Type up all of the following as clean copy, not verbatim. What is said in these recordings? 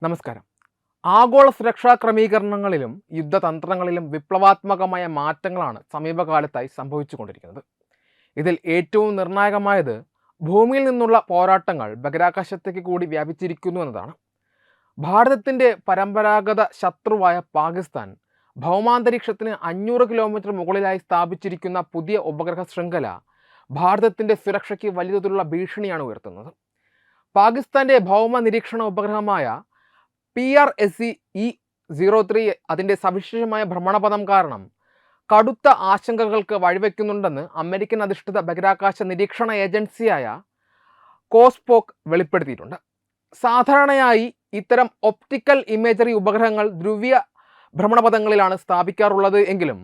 നമസ്കാരം. ആഗോള സുരക്ഷാ ക്രമീകരണങ്ങളിലും യുദ്ധതന്ത്രങ്ങളിലും വിപ്ലവാത്മകമായ മാറ്റങ്ങളാണ് സമീപകാലത്തായി സംഭവിച്ചുകൊണ്ടിരിക്കുന്നത്. ഇതിൽ ഏറ്റവും നിർണായകമായത് ഭൂമിയിൽ നിന്നുള്ള പോരാട്ടങ്ങൾ ബഹിരാകാശത്തേക്ക് കൂടി വ്യാപിച്ചിരിക്കുന്നു എന്നതാണ്. ഭാരതത്തിൻ്റെ പരമ്പരാഗത ശത്രുവായ പാകിസ്ഥാൻ ഭൗമാന്തരീക്ഷത്തിന് 500 കിലോമീറ്റർ മുകളിലായി സ്ഥാപിച്ചിരിക്കുന്ന പുതിയ ഉപഗ്രഹ ശൃംഖല ഭാരതത്തിൻ്റെ സുരക്ഷയ്ക്ക് വലിയ തോതിലുള്ള ഭീഷണിയാണ് ഉയർത്തുന്നത്. പാകിസ്ഥാൻ്റെ ഭൗമ നിരീക്ഷണ ഉപഗ്രഹമായ PRSE-E03 അതിൻ്റെ സവിശേഷമായ ഭ്രമണപഥം കാരണം കടുത്ത ആശങ്കകൾക്ക് വഴിവെക്കുന്നുണ്ടെന്ന് അമേരിക്കൻ അധിഷ്ഠിത ബഹിരാകാശ നിരീക്ഷണ ഏജൻസിയായ കോസ്പോക്ക് വെളിപ്പെടുത്തിയിട്ടുണ്ട്. സാധാരണയായി ഇത്തരം ഒപ്റ്റിക്കൽ ഇമേജറി ഉപഗ്രഹങ്ങൾ ധ്രുവീയ ഭ്രമണപഥങ്ങളിലാണ് സ്ഥാപിക്കാറുള്ളത് എങ്കിലും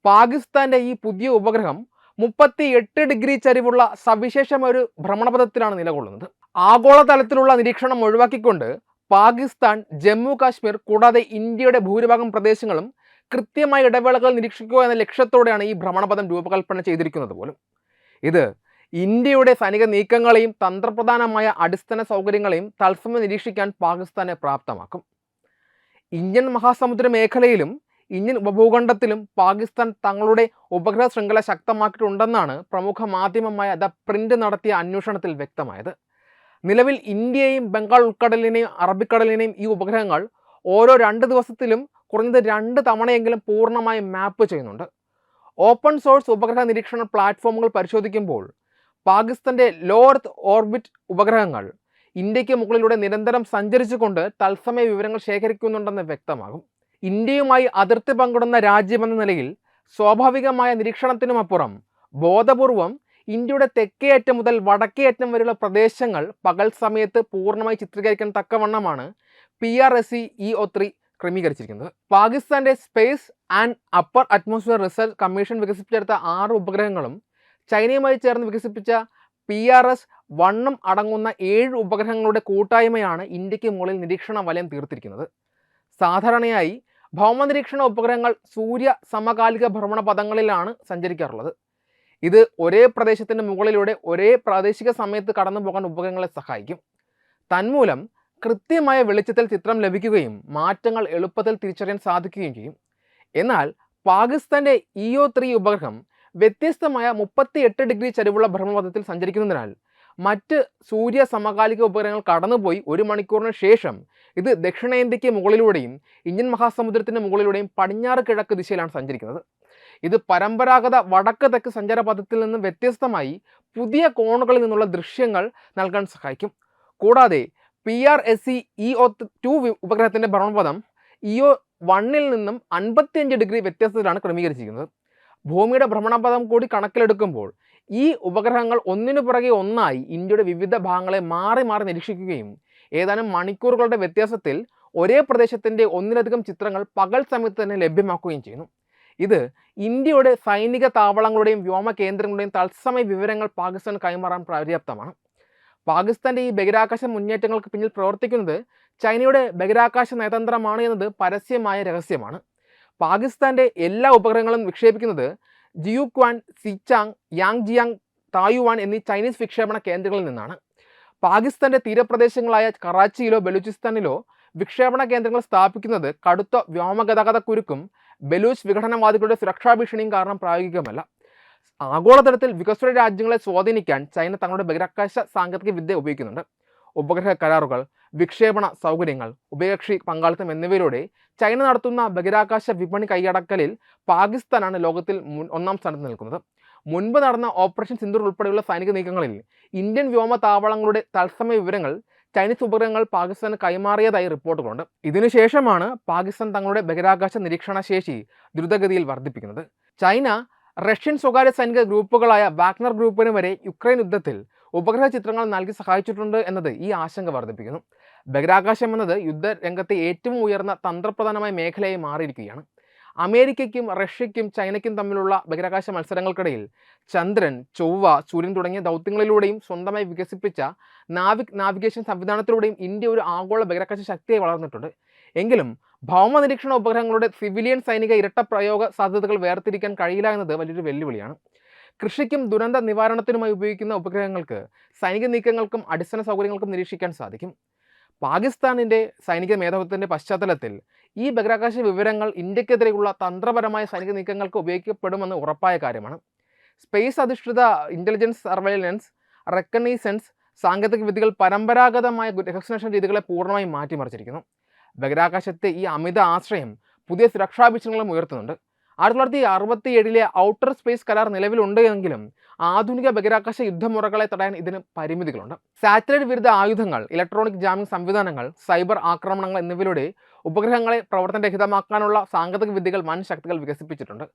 പാകിസ്ഥാൻ്റെ ഈ പുതിയ ഉപഗ്രഹം 38 ഡിഗ്രി ചരിവുള്ള സവിശേഷമൊരു ഭ്രമണപഥത്തിലാണ് നിലകൊള്ളുന്നത്. ആഗോളതലത്തിലുള്ള നിരീക്ഷണം ഒഴിവാക്കിക്കൊണ്ട് പാകിസ്ഥാൻ, ജമ്മു കാശ്മീർ കൂടാതെ ഇന്ത്യയുടെ ഭൂരിഭാഗം പ്രദേശങ്ങളും കൃത്യമായ ഇടവേളകൾ നിരീക്ഷിക്കുക എന്ന ലക്ഷ്യത്തോടെയാണ് ഈ ഭ്രമണപഥം രൂപകൽപ്പന ചെയ്തിരിക്കുന്നത് പോലും. ഇത് ഇന്ത്യയുടെ സൈനിക നീക്കങ്ങളെയും തന്ത്രപ്രധാനമായ അടിസ്ഥാന സൗകര്യങ്ങളെയും തത്സമയം നിരീക്ഷിക്കാൻ പാകിസ്ഥാനെ പ്രാപ്തമാക്കും. ഇന്ത്യൻ മഹാസമുദ്ര മേഖലയിലും ഇന്ത്യൻ ഉപഭൂഖണ്ഡത്തിലും പാകിസ്ഥാൻ തങ്ങളുടെ ഉപഗ്രഹ ശൃംഖല ശക്തമാക്കിയിട്ടുണ്ടെന്നാണ് പ്രമുഖ മാധ്യമമായ ദ പ്രിന്റ് നടത്തിയ അന്വേഷണത്തിൽ വ്യക്തമായത്. നിലവിൽ ഇന്ത്യയെയും ബംഗാൾ ഉൾക്കടലിനെയും അറബിക്കടലിനെയും ഈ ഉപഗ്രഹങ്ങൾ ഓരോ 2 ദിവസത്തിലും കുറഞ്ഞത് 2 തവണയെങ്കിലും പൂർണ്ണമായും മാപ്പ് ചെയ്യുന്നുണ്ട്. ഓപ്പൺ സോഴ്സ് ഉപഗ്രഹ നിരീക്ഷണ പ്ലാറ്റ്ഫോമുകൾ പരിശോധിക്കുമ്പോൾ പാകിസ്ഥാൻ്റെ ലോ എർത്ത് ഓർബിറ്റ് ഉപഗ്രഹങ്ങൾ ഇന്ത്യക്ക് മുകളിലൂടെ നിരന്തരം സഞ്ചരിച്ചുകൊണ്ട് തത്സമയ വിവരങ്ങൾ ശേഖരിക്കുന്നുണ്ടെന്ന് വ്യക്തമാകും. ഇന്ത്യയുമായി അതിർത്തി പങ്കിടുന്ന രാജ്യമെന്ന നിലയിൽ സ്വാഭാവികമായ നിരീക്ഷണത്തിനുമപ്പുറം ബോധപൂർവം ഇന്ത്യയുടെ തെക്കേയറ്റം മുതൽ വടക്കേയറ്റം വരെയുള്ള പ്രദേശങ്ങൾ പകൽ സമയത്ത് പൂർണ്ണമായി ചിത്രീകരിക്കാൻ തക്കവണ്ണമാണ് PRSE-E03 ക്രമീകരിച്ചിരിക്കുന്നത്. പാകിസ്ഥാന്റെ space and upper atmosphere research commission വികസിപ്പിച്ചെടുത്ത 6 ഉപഗ്രഹങ്ങളും ചൈനയുമായി ചേർന്ന് വികസിപ്പിച്ച PRS-1 അടങ്ങുന്ന 7 ഉപഗ്രഹങ്ങളുടെ കൂട്ടായ്മയാണ് ഇന്ത്യക്ക് മുകളിൽ നിരീക്ഷണ വലയം തീർത്തിരിക്കുന്നത്. സാധാരണയായി ഭൗമനിരീക്ഷണ ഉപഗ്രഹങ്ങൾ സൂര്യ സമകാലിക ഭ്രമണപഥങ്ങളിലാണ് സഞ്ചരിക്കാറുള്ളത്. ഇത് ഒരേ പ്രദേശത്തിൻ്റെ മുകളിലൂടെ ഒരേ പ്രാദേശിക സമയത്ത് കടന്നു പോകാൻ ഉപഗ്രഹങ്ങളെ സഹായിക്കും. തന്മൂലം കൃത്യമായ വെളിച്ചത്തിൽ ചിത്രം ലഭിക്കുകയും മാറ്റങ്ങൾ എളുപ്പത്തിൽ തിരിച്ചറിയാൻ സാധിക്കുകയും ചെയ്യും. എന്നാൽ പാകിസ്ഥാൻ്റെ E03 ഉപഗ്രഹം വ്യത്യസ്തമായ 38 ഡിഗ്രി ചരിവുള്ള ഭ്രമണപഥത്തിൽ സഞ്ചരിക്കുന്നതിനാൽ മറ്റ് സൂര്യ സമകാലിക ഉപഗ്രഹങ്ങൾ കടന്നുപോയി 1 മണിക്കൂറിന് ശേഷം ഇത് ദക്ഷിണേന്ത്യക്ക് മുകളിലൂടെയും ഇന്ത്യൻ മഹാസമുദ്രത്തിന് മുകളിലൂടെയും പടിഞ്ഞാറ് കിഴക്ക് ദിശയിലാണ് സഞ്ചരിക്കുന്നത്. ഇത് പരമ്പരാഗത വടക്ക് തെക്ക് സഞ്ചാരപഥത്തിൽ നിന്ന് വ്യത്യസ്തമായി പുതിയ കോണുകളിൽ നിന്നുള്ള ദൃശ്യങ്ങൾ നൽകാൻ സഹായിക്കും. കൂടാതെ PRSE-E02 ഉപഗ്രഹത്തിൻ്റെ ഭ്രമണപഥം E01 നിന്നും 55 ഡിഗ്രി വ്യത്യസ്തത്തിലാണ് ക്രമീകരിച്ചിരിക്കുന്നത്. ഭൂമിയുടെ ഭ്രമണപഥം കൂടി കണക്കിലെടുക്കുമ്പോൾ ഈ ഉപഗ്രഹങ്ങൾ ഒന്നിനു പുറകെ ഒന്നായി ഇന്ത്യയുടെ വിവിധ ഭാഗങ്ങളെ മാറി മാറി നിരീക്ഷിക്കുകയും ഏതാനും മണിക്കൂറുകളുടെ വ്യത്യാസത്തിൽ ഒരേ പ്രദേശത്തിൻ്റെ ഒന്നിലധികം ചിത്രങ്ങൾ പകൽ സമയത്ത് തന്നെ ലഭ്യമാക്കുകയും ചെയ്യുന്നു. ഇത് ഇന്ത്യയുടെ സൈനിക താവളങ്ങളുടെയും വ്യോമ കേന്ദ്രങ്ങളുടെയും തത്സമയ വിവരങ്ങൾ പാകിസ്ഥാൻ കൈമാറാൻ പര്യാപ്തമാണ്. പാകിസ്ഥാൻ്റെ ഈ ബഹിരാകാശ മുന്നേറ്റങ്ങൾക്ക് പിന്നിൽ പ്രവർത്തിക്കുന്നത് ചൈനയുടെ ബഹിരാകാശ നയതന്ത്രമാണ് എന്നത് പരസ്യമായ രഹസ്യമാണ്. പാകിസ്ഥാൻ്റെ എല്ലാ ഉപഗ്രഹങ്ങളും വിക്ഷേപിക്കുന്നത് ജിയുക്വാൻ, സിച്ചാങ്, യാങ്ജിയാങ്, തായ്വാൻ എന്നീ ചൈനീസ് വിക്ഷേപണ കേന്ദ്രങ്ങളിൽ നിന്നാണ്. പാകിസ്ഥാൻ്റെ തീരപ്രദേശങ്ങളായ കറാച്ചിയിലോ ബലൂചിസ്ഥാനിലോ വിക്ഷേപണ കേന്ദ്രങ്ങൾ സ്ഥാപിക്കുന്നത് കടുത്ത വ്യോമഗതാഗതക്കുരുക്കും ബലൂച്ച് വിഘടനവാദികളുടെ സുരക്ഷാ ഭീഷണിയും കാരണം പ്രായോഗികമല്ല. ആഗോളതലത്തിൽ വികസ്വര രാജ്യങ്ങളെ സ്വാധീനിക്കാൻ ചൈന തങ്ങളുടെ ബഹിരാകാശ സാങ്കേതിക വിദ്യ ഉപയോഗിക്കുന്നുണ്ട്. ഉപഗ്രഹ കരാറുകൾ, വിക്ഷേപണ സൗകര്യങ്ങൾ, ഉഭയകക്ഷി പങ്കാളിത്തം എന്നിവയിലൂടെ ചൈന നടത്തുന്ന ബഹിരാകാശ വിപണി കൈയടക്കലിൽ പാകിസ്ഥാനാണ് ലോകത്തിൽ 1-ാം സ്ഥാനത്ത് നിൽക്കുന്നത്. മുൻപ് നടന്ന ഓപ്പറേഷൻ സിന്ദൂർ ഉൾപ്പെടെയുള്ള സൈനിക നീക്കങ്ങളിൽ ഇന്ത്യൻ വ്യോമ താവളങ്ങളുടെ തത്സമയ വിവരങ്ങൾ ചൈനീസ് ഉപഗ്രഹങ്ങൾ പാകിസ്ഥാന് കൈമാറിയതായി റിപ്പോർട്ടുകളുണ്ട്. ഇതിനുശേഷമാണ് പാകിസ്ഥാൻ തങ്ങളുടെ ബഹിരാകാശ നിരീക്ഷണ ശേഷി ദ്രുതഗതിയിൽ വർദ്ധിപ്പിക്കുന്നത്. ചൈന റഷ്യൻ സ്വകാര്യ സൈനിക ഗ്രൂപ്പുകളായ വാഗ്നർ ഗ്രൂപ്പിന് വരെ യുക്രൈൻ യുദ്ധത്തിൽ ഉപഗ്രഹ ചിത്രങ്ങൾ നൽകി സഹായിച്ചിട്ടുണ്ട് എന്നത് ഈ ആശങ്ക വർദ്ധിപ്പിക്കുന്നു. ബഹിരാകാശം എന്നത് യുദ്ധരംഗത്തെ ഏറ്റവും ഉയർന്ന തന്ത്രപ്രധാനമായ മേഖലയായി മാറിയിരിക്കുകയാണ്. അമേരിക്കയ്ക്കും റഷ്യയ്ക്കും ചൈനയ്ക്കും തമ്മിലുള്ള ബഹിരാകാശ മത്സരങ്ങൾക്കിടയിൽ ചന്ദ്രൻ, ചൊവ്വ, സൂര്യൻ തുടങ്ങിയ ദൗത്യങ്ങളിലൂടെയും സ്വന്തമായി വികസിപ്പിച്ച നാവിഗേഷൻ സംവിധാനത്തിലൂടെയും ഇന്ത്യ ഒരു ആഗോള ബഹിരാകാശ ശക്തിയായി വളർന്നിട്ടുണ്ട്. എങ്കിലും ഭൗമ നിരീക്ഷണ ഉപഗ്രഹങ്ങളുടെ സിവിലിയൻ സൈനിക ഇരട്ട പ്രയോഗ സാധ്യതകൾ വേർതിരിക്കാൻ കഴിയില്ല എന്നത് വലിയൊരു വെല്ലുവിളിയാണ്. കൃഷിക്കും ദുരന്ത നിവാരണത്തിനുമായി ഉപയോഗിക്കുന്ന ഉപഗ്രഹങ്ങൾക്ക് സൈനിക നീക്കങ്ങൾക്കും അടിസ്ഥാന സൗകര്യങ്ങൾക്കും നിരീക്ഷിക്കാൻ സാധിക്കും. പാകിസ്ഥാനിൻ്റെ സൈനിക മേധാവിത്വത്തിൻ്റെ പശ്ചാത്തലത്തിൽ ഈ ബഹിരാകാശ വിവരങ്ങൾ ഇന്ത്യക്കെതിരെയുള്ള തന്ത്രപരമായ സൈനിക നീക്കങ്ങൾക്ക് ഉപയോഗിക്കപ്പെടുമെന്ന് ഉറപ്പായ കാര്യമാണ്. സ്പേസ് അധിഷ്ഠിത ഇൻ്റലിജൻസ്, സർവൈലൻസ്, റെക്കഗ്നൈസൻസ് സാങ്കേതിക വിദ്യകൾ പരമ്പരാഗതമായ രഹസ്യാന്വേഷണ രീതികളെ പൂർണ്ണമായും മാറ്റിമറിച്ചിരിക്കുന്നു. ബഹിരാകാശത്തെ ഈ അമിത ആശ്രയം പുതിയ സുരക്ഷാ ഭീഷണികളും ഉയർത്തുന്നുണ്ട്. 1967 ഔട്ടർ സ്പേസ് കരാർ നിലവിലുണ്ട് എങ്കിലും ആധുനിക ബഹിരാകാശ യുദ്ധമുറകളെ തടയാൻ ഇതിന് പരിമിതികളുണ്ട്. സാറ്റലൈറ്റ് വിരുദ്ധ ആയുധങ്ങൾ, ഇലക്ട്രോണിക് ജാമിംഗ് സംവിധാനങ്ങൾ, സൈബർ ആക്രമണങ്ങൾ എന്നിവയിലൂടെ ഉപഗ്രഹങ്ങളെ പ്രവർത്തനരഹിതമാക്കാനുള്ള സാങ്കേതിക വിദ്യകൾ വൻ ശക്തികൾ വികസിപ്പിച്ചിട്ടുണ്ട്.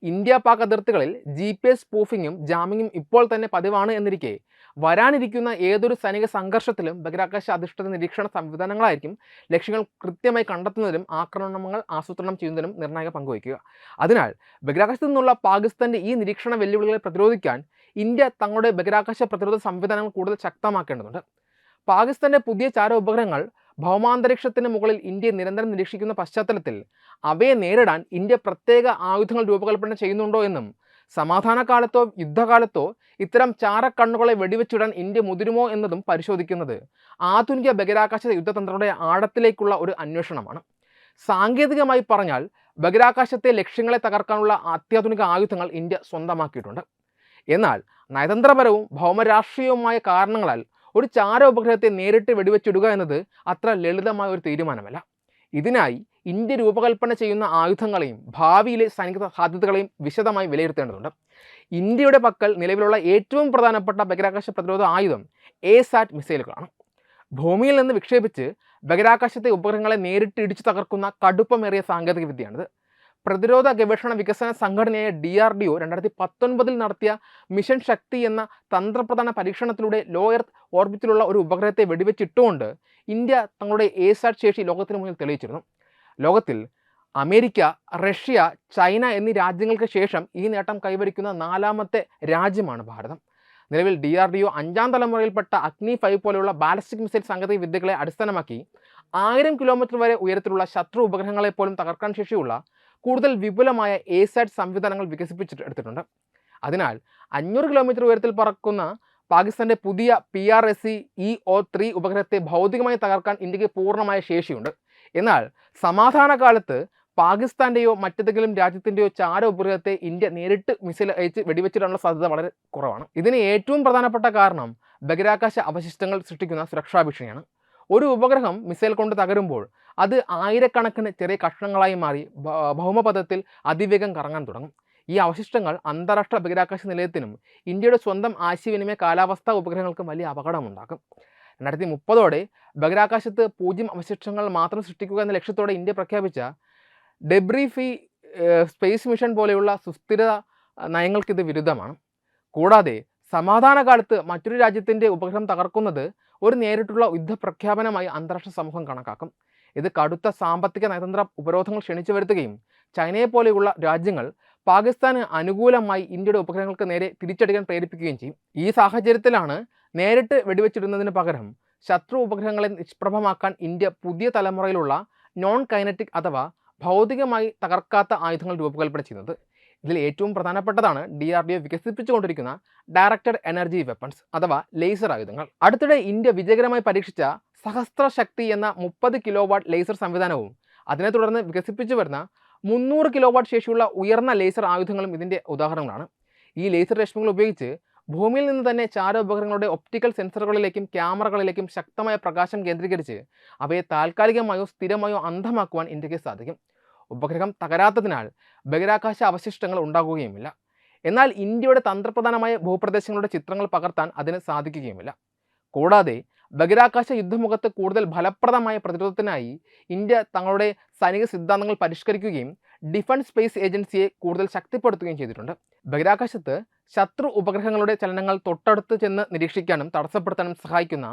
ഇന്ത്യ പാക് അതിർത്തികളിൽ GPS സ്പൂഫിങ്ങും ജാമിങ്ങും ഇപ്പോൾ തന്നെ പതിവാണ് എന്നിരിക്കെ വരാനിരിക്കുന്ന ഏതൊരു സൈനിക സംഘർഷത്തിലും ബഹിരാകാശ അധിഷ്ഠിത നിരീക്ഷണ സംവിധാനങ്ങളായിരിക്കും ലക്ഷ്യങ്ങൾ കൃത്യമായി കണ്ടെത്തുന്നതിലും ആക്രമണങ്ങൾ ആസൂത്രണം ചെയ്യുന്നതിനും നിർണായക പങ്കുവയ്ക്കുക. അതിനാൽ ബഹിരാകാശത്തു നിന്നുള്ള പാകിസ്ഥാന്റെ ഈ നിരീക്ഷണ വെല്ലുവിളികളെ പ്രതിരോധിക്കാൻ ഇന്ത്യ തങ്ങളുടെ ബഹിരാകാശ പ്രതിരോധ സംവിധാനങ്ങൾ കൂടുതൽ ശക്തമാക്കേണ്ടതുണ്ട്. പാകിസ്ഥാന്റെ പുതിയ ചാര ഉപഗ്രഹങ്ങൾ ഭൗമാന്തരീക്ഷത്തിന് മുകളിൽ ഇന്ത്യയെ നിരന്തരം നിരീക്ഷിക്കുന്ന പശ്ചാത്തലത്തിൽ അവയെ നേരിടാൻ ഇന്ത്യ പ്രത്യേക ആയുധങ്ങൾ രൂപകൽപ്പന ചെയ്യുന്നുണ്ടോ എന്നും സമാധാനകാലത്തോ യുദ്ധകാലത്തോ ഇത്തരം ചാരക്കണ്ണുകളെ വെടിവെച്ചിടാൻ ഇന്ത്യ മുതിരുമോ എന്നതും പരിശോധിക്കുന്നത് ആധുനിക ബഹിരാകാശ യുദ്ധതന്ത്രങ്ങളുടെ ആഴത്തിലേക്കുള്ള ഒരു അന്വേഷണമാണ്. സാങ്കേതികമായി പറഞ്ഞാൽ ബഹിരാകാശത്തെ ലക്ഷ്യങ്ങളെ തകർക്കാനുള്ള അത്യാധുനിക ആയുധങ്ങൾ ഇന്ത്യ സ്വന്തമാക്കിയിട്ടുണ്ട്. എന്നാൽ നയതന്ത്രപരവും ഭൗമരാഷ്ട്രീയവുമായ കാരണങ്ങളാൽ ഒരു ചാര ഉപഗ്രഹത്തെ നേരിട്ട് വെടിവെച്ചിടുക എന്നത് അത്ര ലളിതമായ ഒരു തീരുമാനമല്ല. ഇതിനായി ഇന്ത്യ രൂപകൽപ്പന ചെയ്യുന്ന ആയുധങ്ങളെയും ഭാവിയിലെ സൈനിക സാധ്യതകളെയും വിശദമായി വിലയിരുത്തേണ്ടതുണ്ട്. ഇന്ത്യയുടെ പക്കൽ നിലവിലുള്ള ഏറ്റവും പ്രധാനപ്പെട്ട ബഹിരാകാശ പ്രതിരോധ ആയുധം ASAT മിസൈലുകളാണ്. ഭൂമിയിൽ നിന്ന് വിക്ഷേപിച്ച് ബഹിരാകാശത്തെ ഉപഗ്രഹങ്ങളെ നേരിട്ട് ഇടിച്ചു തകർക്കുന്ന കടുപ്പമേറിയ സാങ്കേതിക വിദ്യയാണിത്. പ്രതിരോധ ഗവേഷണ വികസന സംഘടനയായ DRDO 2019 നടത്തിയ മിഷൻ ശക്തി എന്ന തന്ത്രപ്രധാന പരീക്ഷണത്തിലൂടെ ലോ എർത്ത് ഓർബിറ്റിലുള്ള ഒരു ഉപഗ്രഹത്തെ വെടിവെച്ചിട്ടുകൊണ്ട് ഇന്ത്യ തങ്ങളുടെ ASAT ശേഷി ലോകത്തിന് മുന്നിൽ തെളിയിച്ചിരുന്നു. ലോകത്തിൽ അമേരിക്ക, റഷ്യ, ചൈന എന്നീ രാജ്യങ്ങൾക്ക് ശേഷം ഈ നേട്ടം കൈവരിക്കുന്ന 4ാമത്തെ രാജ്യമാണ് ഭാരതം. നിലവിൽ DRDO 5ാം തലമുറയിൽപ്പെട്ട അഗ്നി 5 പോലെയുള്ള ബാലിസ്റ്റിക് മിസൈൽ സാങ്കേതിക വിദ്യകളെ അടിസ്ഥാനമാക്കി 1000 കിലോമീറ്റർ വരെ ഉയരത്തിലുള്ള ശത്രു ഉപഗ്രഹങ്ങളെ പോലും തകർക്കാൻ ശേഷിയുള്ള കൂടുതൽ വിപുലമായ ASAT സംവിധാനങ്ങൾ വികസിപ്പിച്ചെടുത്തിട്ടുണ്ട്. അതിനാൽ 500 കിലോമീറ്റർ ഉയരത്തിൽ പറക്കുന്ന പാകിസ്ഥാന്റെ പുതിയ PRSE-EO3 ഉപഗ്രഹത്തെ ഭൗതികമായി തകർക്കാൻ ഇന്ത്യക്ക് പൂർണ്ണമായ ശേഷിയുണ്ട്. എന്നാൽ സമാധാന കാലത്ത് പാകിസ്ഥാന്റെയോ മറ്റേതെങ്കിലും രാജ്യത്തിൻ്റെയോ ചാര ഉപഗ്രഹത്തെ ഇന്ത്യ നേരിട്ട് മിസൈൽ അയച്ച് വെടിവെച്ചിടാനുള്ള സാധ്യത വളരെ കുറവാണ്. ഇതിന് ഏറ്റവും പ്രധാനപ്പെട്ട കാരണം ബഹിരാകാശ അവശിഷ്ടങ്ങൾ സൃഷ്ടിക്കുന്ന സുരക്ഷാ ഭീഷണിയാണ്. ഒരു ഉപഗ്രഹം മിസൈൽ കൊണ്ട് തകരുമ്പോൾ അത് ആയിരക്കണക്കിന് ചെറിയ കഷ്ണങ്ങളായി മാറി ഭൗമപഥത്തിൽ അതിവേഗം കറങ്ങാൻ തുടങ്ങും. ഈ അവശിഷ്ടങ്ങൾ അന്താരാഷ്ട്ര ബഹിരാകാശ നിലയത്തിനും ഇന്ത്യയുടെ സ്വന്തം ആശയവിനിമയ കാലാവസ്ഥാ ഉപഗ്രഹങ്ങൾക്കും വലിയ അപകടമുണ്ടാക്കും. 2030 ബഹിരാകാശത്ത് 0 അവശിഷ്ടങ്ങൾ മാത്രം സൃഷ്ടിക്കുക എന്ന ലക്ഷ്യത്തോടെ ഇന്ത്യ പ്രഖ്യാപിച്ച ഡെബ്രി ഫ്രീ സ്പേസ് മിഷൻ പോലെയുള്ള സുസ്ഥിര നയങ്ങൾക്കിത് വിരുദ്ധമാണ്. കൂടാതെ സമാധാന കാലത്ത് മറ്റൊരു രാജ്യത്തിൻ്റെ ഉപഗ്രഹം തകർക്കുന്നത് ഒരു നേരിട്ടുള്ള യുദ്ധപ്രഖ്യാപനമായി അന്താരാഷ്ട്ര സമൂഹം കണക്കാക്കും. ഇത് കടുത്ത സാമ്പത്തിക നയതന്ത്ര ഉപരോധങ്ങൾ ക്ഷണിച്ചു വരുത്തുകയും ചൈനയെ പോലെയുള്ള രാജ്യങ്ങൾ പാകിസ്ഥാന് അനുകൂലമായി ഇന്ത്യയുടെ ഉപഗ്രഹങ്ങൾക്ക് നേരെ തിരിച്ചടിക്കാൻ പ്രേരിപ്പിക്കുകയും ചെയ്യും. ഈ സാഹചര്യത്തിലാണ് നേരിട്ട് വെടിവെച്ചിടുന്നതിന് പകരം ശത്രു ഉപഗ്രഹങ്ങളെ നിഷ്പ്രഭമാക്കാൻ ഇന്ത്യ പുതിയ തലമുറയിലുള്ള നോൺ കൈനറ്റിക് അഥവാ ഭൗതികമായി തകർക്കാത്ത ആയുധങ്ങൾ രൂപകൽപ്പന ചെയ്യുന്നത്. ഇതിൽ ഏറ്റവും പ്രധാനപ്പെട്ടതാണ് DRDO വികസിപ്പിച്ചുകൊണ്ടിരിക്കുന്ന ഡയറക്റ്റഡ് എനർജി വെപ്പൺസ് അഥവാ ലേസർ ആയുധങ്ങൾ. അടുത്തിടെ ഇന്ത്യ വിജയകരമായി പരീക്ഷിച്ച സഹസ്ര ശക്തി എന്ന 30 കിലോവാട്ട് ലേസർ സംവിധാനവും അതിനെ തുടർന്ന് വികസിപ്പിച്ചു വരുന്ന 300 കിലോവാട്ട് ശേഷിയുള്ള ഉയർന്ന ലേസർ ആയുധങ്ങളും ഇതിൻ്റെ ഉദാഹരണങ്ങളാണ്. ഈ ലേസർ രശ്മികൾ ഉപയോഗിച്ച് ഭൂമിയിൽ നിന്ന് തന്നെ ചാര ഉപഗ്രഹങ്ങളുടെ ഒപ്റ്റിക്കൽ സെൻസറുകളിലേക്കും ക്യാമറകളിലേക്കും ശക്തമായ പ്രകാശം കേന്ദ്രീകരിച്ച് അവയെ താൽക്കാലികമായോ സ്ഥിരമായോ അന്ധമാക്കുവാൻ ഇന്ത്യക്ക് സാധിക്കും. ഉപഗ്രഹം തകരാത്തതിനാൽ ബഹിരാകാശ അവശിഷ്ടങ്ങൾ ഉണ്ടാകുകയുമില്ല. എന്നാൽ ഇന്ത്യയുടെ തന്ത്രപ്രധാനമായ ഭൂപ്രദേശങ്ങളുടെ ചിത്രങ്ങൾ പകർത്താൻ അതിന് സാധിക്കുകയുമില്ല. കൂടാതെ ബഹിരാകാശ യുദ്ധമുഖത്ത് കൂടുതൽ ഫലപ്രദമായ പ്രതിരോധത്തിനായി ഇന്ത്യ തങ്ങളുടെ സൈനിക സിദ്ധാന്തങ്ങൾ പരിഷ്കരിക്കുകയും ഡിഫൻസ് സ്പേസ് ഏജൻസിയെ കൂടുതൽ ശക്തിപ്പെടുത്തുകയും ചെയ്തിട്ടുണ്ട്. ബഹിരാകാശത്ത് ശത്രു ഉപഗ്രഹങ്ങളുടെ ചലനങ്ങൾ തൊട്ടടുത്ത് ചെന്ന് നിരീക്ഷിക്കാനും തടസ്സപ്പെടുത്താനും സഹായിക്കുന്ന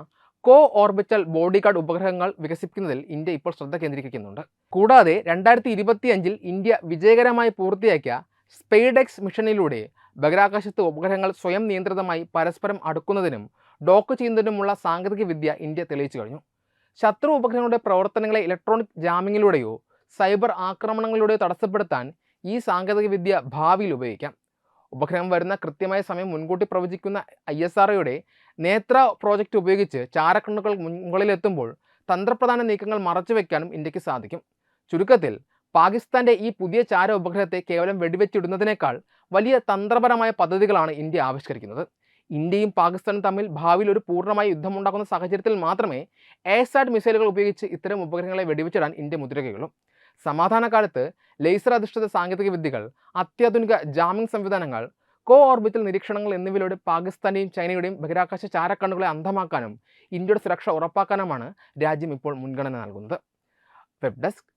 കോ ഓർബിറ്റൽ ബോഡിഗാർഡ് ഉപഗ്രഹങ്ങൾ വികസിപ്പിക്കുന്നതിൽ ഇന്ത്യ ഇപ്പോൾ ശ്രദ്ധ കേന്ദ്രീകരിക്കുന്നുണ്ട്. കൂടാതെ 2025 ഇന്ത്യ വിജയകരമായി പൂർത്തിയാക്കിയ സ്പെയ്ഡെക്സ് മിഷനിലൂടെ ബഹിരാകാശത്ത് ഉപഗ്രഹങ്ങൾ സ്വയം നിയന്ത്രിതമായി പരസ്പരം അടുക്കുന്നതിനും ഡോക്ക് ചെയ്യുന്നതിനുമുള്ള സാങ്കേതിക വിദ്യ ഇന്ത്യ തെളിയിച്ചു കഴിഞ്ഞു. ശത്രു ഉപഗ്രഹങ്ങളുടെ പ്രവർത്തനങ്ങളെ ഇലക്ട്രോണിക് ജാമിങ്ങിലൂടെയോ സൈബർ ആക്രമണങ്ങളിലൂടെയോ തടസ്സപ്പെടുത്താൻ ഈ സാങ്കേതിക വിദ്യ ഭാവിയിൽ ഉപയോഗിക്കാം. ഉപഗ്രഹം വരുന്ന കൃത്യമായ സമയം മുൻകൂട്ടി പ്രവചിക്കുന്ന ISROയുടെ നേത്ര പ്രോജക്റ്റ് ഉപയോഗിച്ച് ചാരക്കണ്ണുകൾ മുകളിലെത്തുമ്പോൾ തന്ത്രപ്രധാന നീക്കങ്ങൾ മറച്ചുവെക്കാനും ഇന്ത്യക്ക് സാധിക്കും. ചുരുക്കത്തിൽ പാകിസ്ഥാന്റെ ഈ പുതിയ ചാര ഉപഗ്രഹത്തെ കേവലം വെടിവെച്ചിടുന്നതിനേക്കാൾ വലിയ തന്ത്രപരമായ പദ്ധതികളാണ് ഇന്ത്യ ആവിഷ്കരിക്കുന്നത്. ഇന്ത്യയും പാകിസ്ഥാനും തമ്മിൽ ഭാവിയിൽ ഒരു പൂർണ്ണമായ യുദ്ധമുണ്ടാക്കുന്ന സാഹചര്യത്തിൽ മാത്രമേ എയർസാറ്റ് മിസൈലുകൾ ഉപയോഗിച്ച് ഇത്തരം ഉപഗ്രഹങ്ങളെ വെടിവെച്ചിടാൻ ഇന്ത്യ മുദ്രകയുള്ളൂ. സമാധാന കാലത്ത് ലേസർ അധിഷ്ഠിത സാങ്കേതിക വിദ്യകൾ, അത്യാധുനിക ജാമിംഗ് സംവിധാനങ്ങൾ, കോ ഓർബിറ്റൽ നിരീക്ഷണങ്ങൾ എന്നിവയിലൂടെ പാകിസ്ഥാന്റെയും ചൈനയുടെയും ബഹിരാകാശ ചാരക്കണ്ണുകളെ അന്ധമാക്കാനും ഇന്ത്യയുടെ സുരക്ഷ ഉറപ്പാക്കാനുമാണ് രാജ്യം ഇപ്പോൾ മുൻഗണന നൽകുന്നത്. Web desk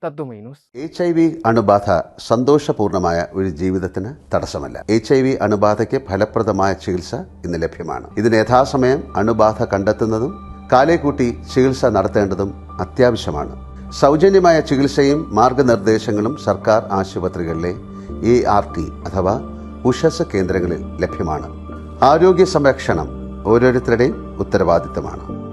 Tatwamayi news. HIV അണുബാധ സന്തോഷപൂർണമായ ഒരു ജീവിതത്തിന് തടസ്സമല്ല. HIV അണുബാധയ്ക്ക് ഫലപ്രദമായ ചികിത്സ ഇന്ന് ലഭ്യമാണ്. ഇതിന് യഥാസമയം അണുബാധ കണ്ടെത്തുന്നതും കാലേക്കൂട്ടി ചികിത്സ നടത്തേണ്ടതും അത്യാവശ്യമാണ്. സൗജന്യമായ ചികിത്സയും മാർഗനിർദ്ദേശങ്ങളും സർക്കാർ ആശുപത്രികളിലെ ART അഥവാ ഉഷസ് കേന്ദ്രങ്ങളിൽ ലഭ്യമാണ്. ആരോഗ്യ സംരക്ഷണം ഓരോരുത്തരുടെയും ഉത്തരവാദിത്തമാണ്.